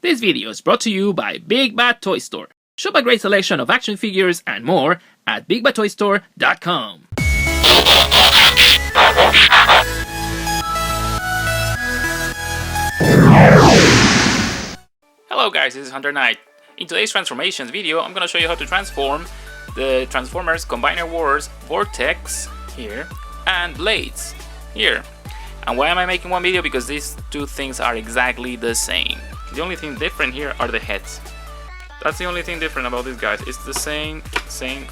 This video is brought to you by Big Bad Toy Store. Shop a great selection of action figures and more at bigbadtoystore.com. Hello guys, this is Hunter Knight. In today's transformations video, I'm gonna show you how to transform the Transformers Combiner Wars VORTEX here and Blades here. And why am I making one video? Because these two things are exactly the same. The only thing different here are the heads. That's the only thing different about these guys. It's the same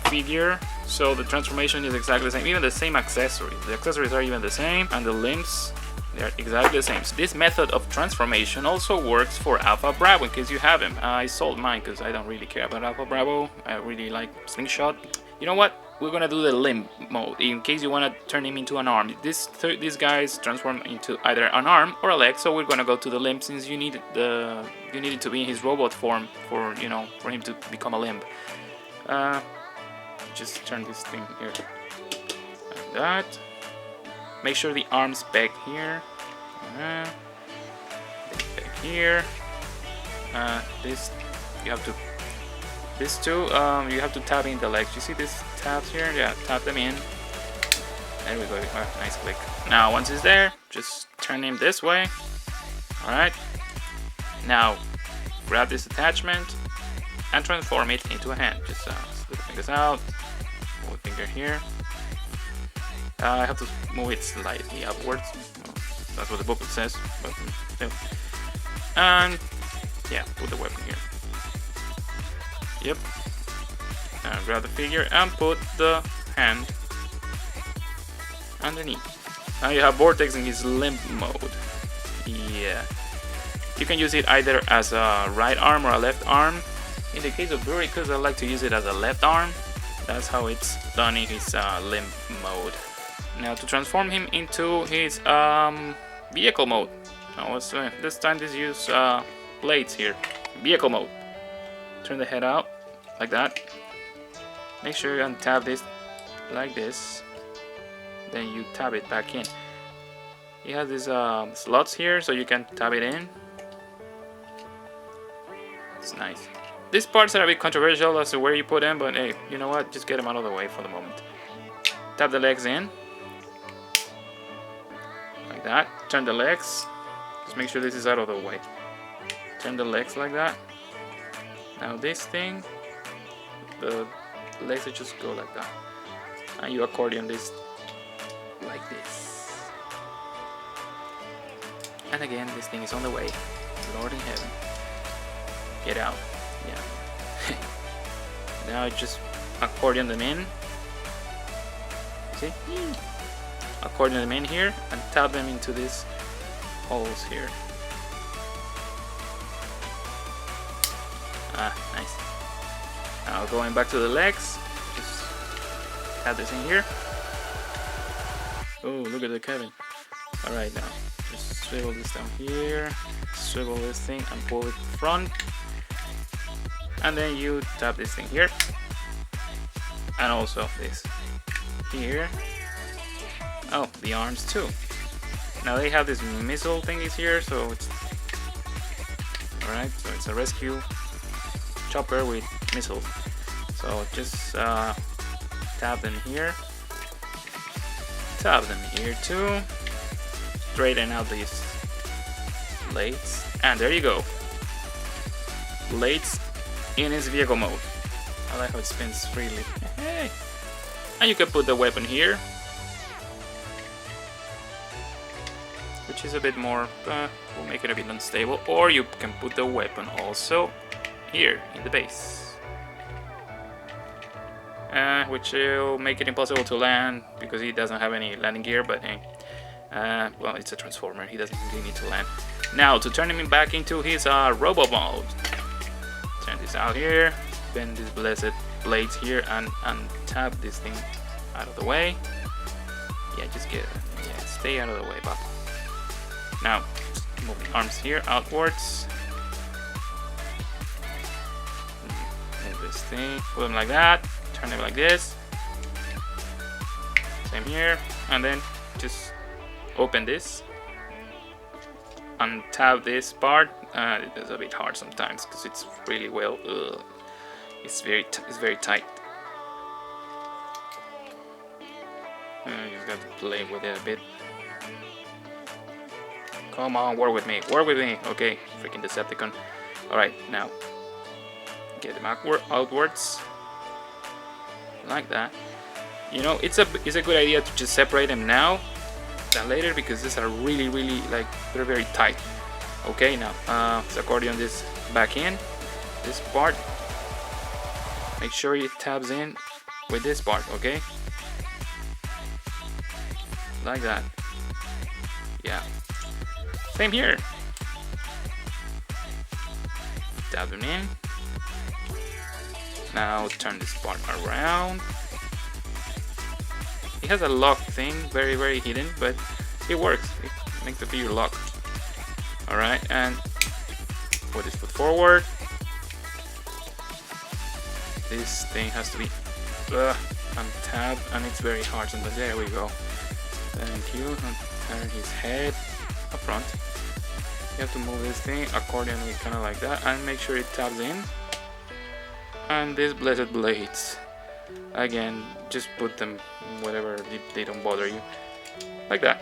figure, so the transformation is exactly the same. Even the same accessories. The accessories are even the same, and the limbs, they are exactly the same. So this method of transformation also works for Alpha Bravo, in case you have him. I sold mine because I don't really care about Alpha Bravo. I really like Slingshot. You know what? We're gonna do the Limp Mode in case you wanna turn him into an arm. These guys transform into either an arm or a leg, so we're gonna go to the limb since you need it to be in his robot form for him to become a limb. Just turn this thing here like that. Make sure the arms back here. Back here. This you have to. These two, you have to tap in the legs. You see these tabs here? Yeah, tap them in. There we go. Nice click. Now, once it's there, just turn him this way. Alright. Now, grab this attachment and transform it into a hand. Just slip the fingers out. Move the finger here. I have to move it slightly upwards. That's what the booklet says. But still. And, yeah, put the weapon here. Yep. Now grab the figure and put the hand underneath. Now you have VORTEX in his Limp Mode. Yeah. You can use it either as a right arm or a left arm. In the case of Buricus, I like to use it as a left arm. That's how it's done in his Limp Mode. Now to transform him into his vehicle mode. Now this time just use blades here. Vehicle mode. Turn the head out like that. Make sure you untap this like this. Then you tap it back in. He has these slots here, so you can tap it in. It's nice. These parts are a bit controversial as to where you put them, but hey, you know what? Just get them out of the way for the moment. Tap the legs in. Like that. Turn the legs. Just make sure this is out of the way. Turn the legs like that. Now this thing, the legs just go like that, and you accordion this like this. And again, this thing is on the way. Lord in heaven, get out! Yeah. Now just accordion them in. See? Accordion them in here and tap them into these holes here. Nice. Now going back to the legs, just have this in here. Oh, look at the cabin. Alright, now just swivel this down here, swivel this thing and pull it front. And then you tap this thing here. And also this here. Oh, the arms too. Now they have this missile thingies here, so it's alright, so it's a rescue chopper with missiles. So just tap them here, tap them here too, straighten out these blades, and there you go. Blades in his vehicle mode. I like how it spins freely. Hey. And you can put the weapon here, which is a bit more, will make it a bit unstable, or you can put the weapon also here in the base, which will make it impossible to land because he doesn't have any landing gear, but hey, well, it's a transformer, he doesn't really need to land. Now to turn him back into his robot mode, turn this out here, bend these blessed blades here and tap this thing out of the way. Yeah, just stay out of the way, Bob. Now move the arms here outwards. This thing, put them like that, turn them like this, same here, and then just open this untap this part. It is a bit hard sometimes because it's really well. It's very tight. You just got to play with it a bit. Come on, work with me. Work with me. Okay, freaking Decepticon. All right, now get them outwards like that. You know, it's a good idea to just separate them now than later because these are really like they're very tight. Okay, now let's accordion this back in this part. Make sure it tabs in with this part. Okay, like that. Yeah, same here. Tab them in. Now turn this part around. It has a lock thing, very hidden, but it works. It makes the figure lock. Alright, and put this foot forward. This thing has to be untabbed, and it's very hard sometimes. There we go. Thank you. And turn his head up front. You have to move this thing accordingly, kind of like that, and make sure it tabs in. And these blessed blades, again, just put them whatever they don't bother you, like that.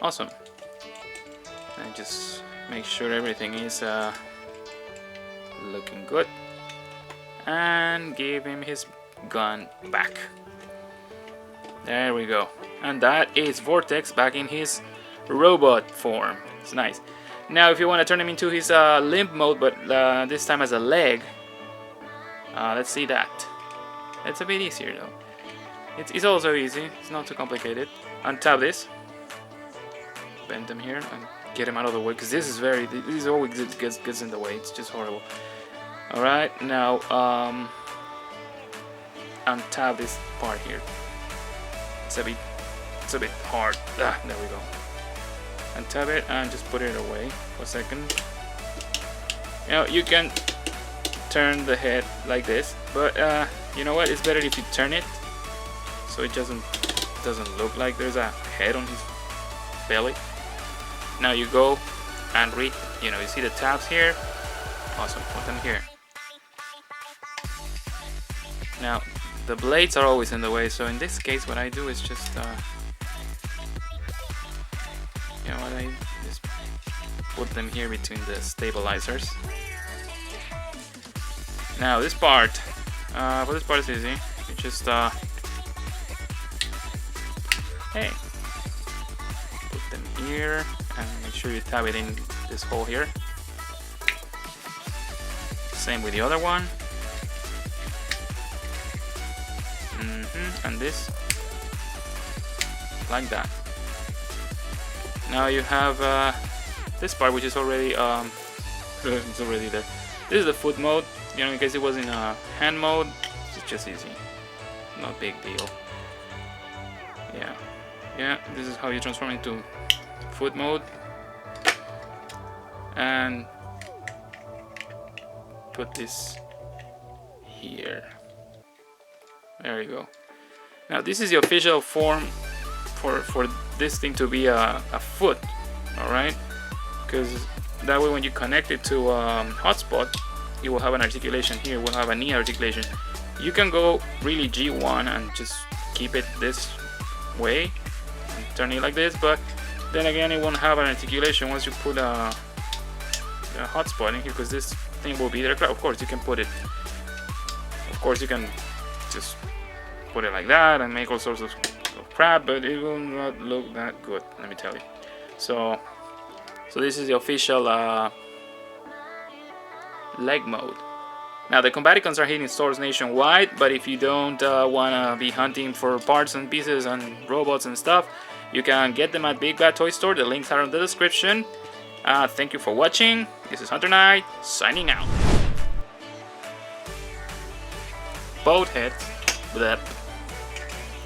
Awesome. And just make sure everything is looking good, and give him his gun back. There we go. And that is Vortex back in his robot form. It's nice. Now if you want to turn him into his limp mode, but this time as a leg, let's see that. It's a bit easier though. It's also easy. It's not too complicated. Untap this. Bend them here and get him out of the way, because this always gets in the way. It's just horrible. All right, now untap this part here. It's a bit hard. There we go. Untap it and just put it away for a second. You know, you can turn the head like this, but you know what? It's better if you turn it so it doesn't look like there's a head on his belly. Now you go and read. You know, you see the tabs here. Awesome. Put them here. Now the blades are always in the way, so in this case, what I do is just you know what, I just put them here between the stabilizers. Now this part, for this part is easy. You just hey, put them here and make sure you tab it in this hole here. Same with the other one. And this, like that. Now you have this part, which is already it's already there. This is the foot mode. You know, in case it was in hand mode, it's just easy, not big deal. Yeah, this is how you transform into foot mode, and put this here. There you go. Now this is the official form for this thing to be a foot. All right, because that way when you connect it to hotspot, it will have an articulation here. We'll have a knee articulation. You can go really G1 and just keep it this way and turn it like this, but then again it won't have an articulation once you put a hotspot in here, because this thing will be there. Of course you can put it, of course you can just put it like that and make all sorts of crap, but it will not look that good, let me tell you. So this is the official leg mode. Now the Combaticons are hitting stores nationwide, but if you don't want to be hunting for parts and pieces and robots and stuff, you can get them at Big Bad Toy Store. The links are in the description. Thank you for watching. This is Hunter Knight signing out. Both heads. Blep.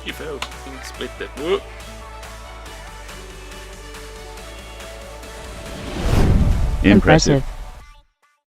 You fell. Split the. Whoop. Impressive.